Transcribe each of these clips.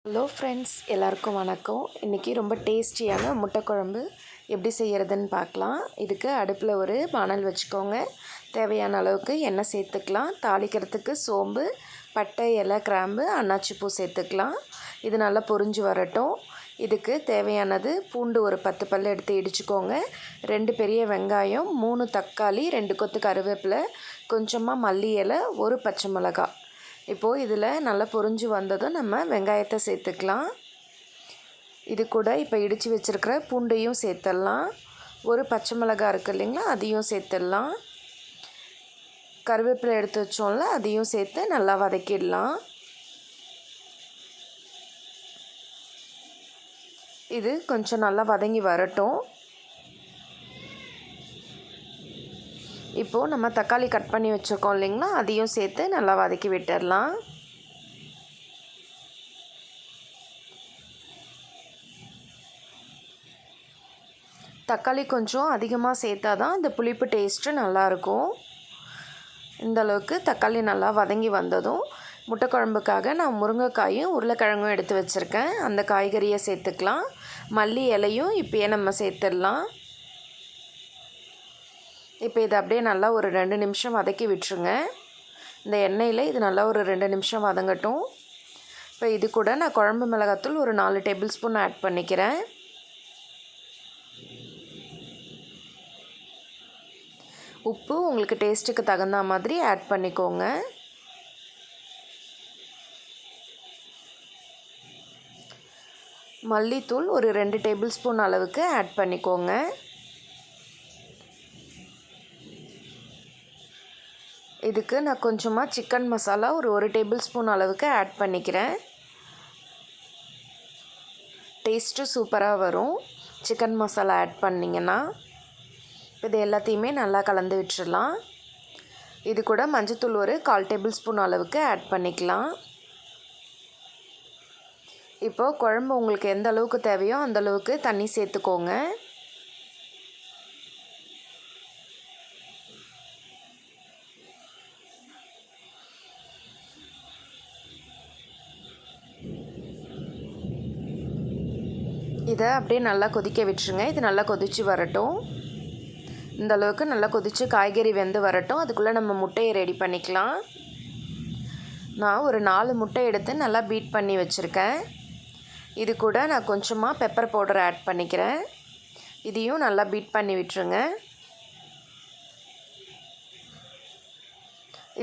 Hello friends, எல்லாருக்கும் வணக்கம். இன்றைக்கி ரொம்ப டேஸ்டியான முட்டை குழம்பு எப்படி செய்கிறதுன்னு பார்க்கலாம். இதுக்கு அடுப்பில் ஒரு பானல் வச்சுக்கோங்க. தேவையான அளவுக்கு எண்ணெய் சேர்த்துக்கலாம். தாளிக்கிறதுக்கு சோம்பு, பட்டை, இலை, கிராம்பு, அன்னாச்சிப்பூ சேர்த்துக்கலாம். இது நல்லா பொரிஞ்சு வரட்டும். இதுக்கு தேவையானது பூண்டு ஒரு 10 பல் எடுத்து இடிச்சுக்கோங்க. 2 பெரிய வெங்காயம், 3 தக்காளி, 2 கொத்து கருவேப்பிலை, கொஞ்சமாக மல்லி இலை, ஒரு பச்சை மிளகாய். இப்போது இதில் நல்லா பொரிஞ்சு வந்ததும் நம்ம வெங்காயத்தை சேர்த்துக்கலாம். இது கூட இப்போ இடித்து வச்சுருக்கிற பூண்டையும் சேர்த்துடலாம். ஒரு பச்சை மிளகாய் இருக்குது இல்லைங்களா, அதையும் சேர்த்துடலாம். கருவேப்பிலை எடுத்து வச்சோம்ல, அதையும் சேர்த்து நல்லா வதக்கிடலாம். இது கொஞ்சம் நல்லா வதங்கி வரட்டும். இப்போது நம்ம தக்காளி கட் பண்ணி வச்சுருக்கோம் இல்லைங்களா, அதையும் சேர்த்து நல்லா வதக்கி விட்டுடலாம். தக்காளி கொஞ்சம் அதிகமாக சேர்த்தா தான் இந்த புளிப்பு டேஸ்ட்டு நல்லாயிருக்கும். இந்தளவுக்கு தக்காளி நல்லா வதங்கி வந்ததும் முட்டை குழம்புக்காக நான் முருங்கைக்காயும் உருளைக்கிழங்கும் எடுத்து வச்சுருக்கேன். அந்த காய்கறியை சேர்த்துக்கலாம். மல்லி இலையும் இப்போயே நம்ம சேர்த்துடலாம். இப்போ இதை அப்படியே நல்லா ஒரு 2 நிமிஷம் வதக்கி விட்டுருங்க. இந்த எண்ணெயில் இது நல்லா ஒரு 2 நிமிஷம் வதங்கட்டும். இப்போ இது கூட நான் குழம்பு மிளகாத்தூள் ஒரு 4 டேபிள் ஸ்பூன் ஆட் பண்ணிக்கிறேன். உப்பு உங்களுக்கு டேஸ்ட்டுக்கு தகுந்த மாதிரி ஆட் பண்ணிக்கோங்க. மல்லித்தூள் ஒரு 2 டேபிள் ஸ்பூன் அளவுக்கு ஆட் பண்ணிக்கோங்க. இதுக்கு நான் கொஞ்சமாக சிக்கன் மசாலா ஒரு டேபிள் ஸ்பூன் அளவுக்கு ஆட் பண்ணிக்கிறேன். டேஸ்ட்டு சூப்பராக வரும் சிக்கன் மசாலா ஆட் பண்ணிங்கன்னா. இது எல்லாத்தையுமே நல்லா கலந்து விட்டுடலாம். இது கூட மஞ்சத்தூள் ஒரு 1/4 டேபிள் ஸ்பூன் அளவுக்கு ஆட் பண்ணிக்கலாம். இப்போது குழம்பு உங்களுக்கு எந்த அளவுக்கு தேவையோ அந்தளவுக்கு தண்ணி சேர்த்துக்கோங்க. இதை அப்படியே நல்லா கொதிக்க விட்டுருங்க. இது நல்லா கொதித்து வரட்டும். இந்த அளவுக்கு நல்லா கொதித்து காய்கறி வெந்து வரட்டும். அதுக்குள்ளே நம்ம முட்டையை ரெடி பண்ணிக்கலாம். நான் ஒரு 4 முட்டை எடுத்து நல்லா பீட் பண்ணி வச்சுருக்கேன். இது கூட நான் கொஞ்சமாக பெப்பர் பவுடர் ஆட் பண்ணிக்கிறேன். இதையும் நல்லா பீட் பண்ணி விட்டுருங்க.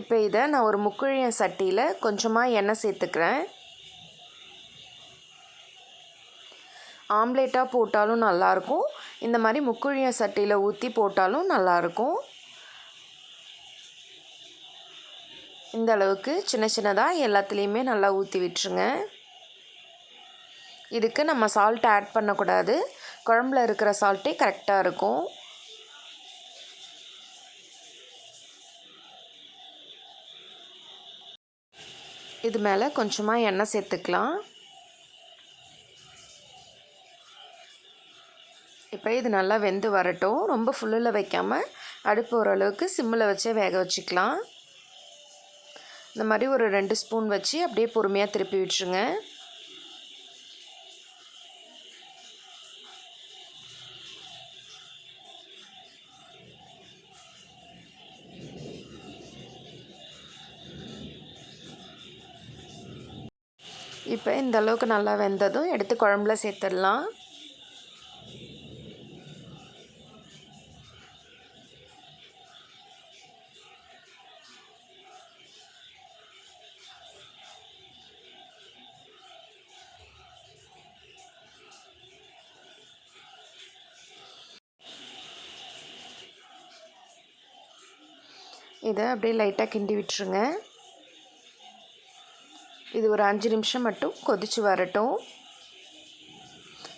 இப்போ இதை நான் ஒரு முக்குழிய சட்டியில் கொஞ்சமாக எண்ணெய் சேர்த்துக்கிறேன். ஆம்லேட்டாக போட்டாலும் நல்லாயிருக்கும். இந்த மாதிரி முக்குழிய சட்டியில் ஊற்றி போட்டாலும் நல்லாயிருக்கும். இந்த அளவுக்கு சின்ன சின்னதாக எல்லாத்துலேயுமே நல்லா ஊற்றி விட்டுருங்க. இதுக்கு நம்ம சால்ட் ஆட் பண்ணக்கூடாது. குழம்புல இருக்கிற சால்ட்டே கரெக்டாக இருக்கும். இது மேலே கொஞ்சமாக எண்ணெய் சேர்த்துக்கலாம். இப்போ இது நல்லா வெந்து வரட்டும். ரொம்ப ஃபுல்லில் வைக்காமல் அடுப்பு ஓரளவுக்கு சிம்மில் வச்சே வேக வச்சுக்கலாம். இந்த மாதிரி ஒரு 2 ஸ்பூன் வச்சு அப்படியே பொறுமையாக திருப்பி விட்டுருங்க. இப்போ இந்த அளவுக்கு நல்லா வெந்ததும் எடுத்து குழம்புல சேர்த்துடலாம். இதை அப்படியே லைட்டாக கிண்டி விட்டுருங்க. இது ஒரு 5 நிமிஷம் மட்டும் கொதித்து வரட்டும்.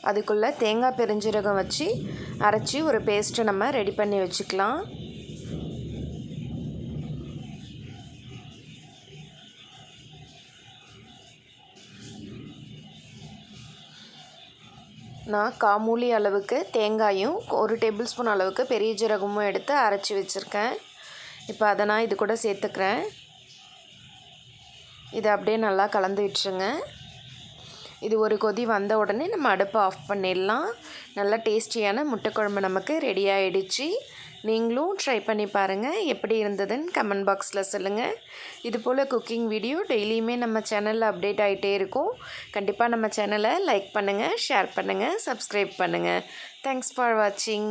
அதுக்குள்ளே தேங்காய் பெருஞ்சீரகம் வச்சு அரைச்சி ஒரு பேஸ்ட்டை நம்ம ரெடி பண்ணி வச்சுக்கலாம். நான் 1/4 மூடி அளவுக்கு தேங்காயும் 1 டேபிள் ஸ்பூன் அளவுக்கு பெரிய ஜீரகமும் எடுத்து அரைச்சி வச்சுருக்கேன். இப்போ அதை நான் இது கூட சேர்த்துக்கிறேன். இதை அப்படியே நல்லா கலந்து விட்டுருங்க. இது ஒரு கொதி வந்த உடனே நம்ம அடுப்பை ஆஃப் பண்ணிடலாம். நல்லா டேஸ்டியான முட்டை குழம்பு நமக்கு ரெடி ஆகிடுச்சு. நீங்களும் ட்ரை பண்ணி பாருங்கள். எப்படி இருந்ததுன்னு கமெண்ட் பாக்ஸில் சொல்லுங்கள். இதுபோல் குக்கிங் வீடியோ டெய்லியுமே நம்ம சேனலில் அப்டேட் ஆகிட்டே இருக்கும். கண்டிப்பாக நம்ம சேனலை லைக் பண்ணுங்கள், ஷேர் பண்ணுங்கள், சப்ஸ்கிரைப் பண்ணுங்கள். தேங்க்ஸ் ஃபார் வாட்சிங்.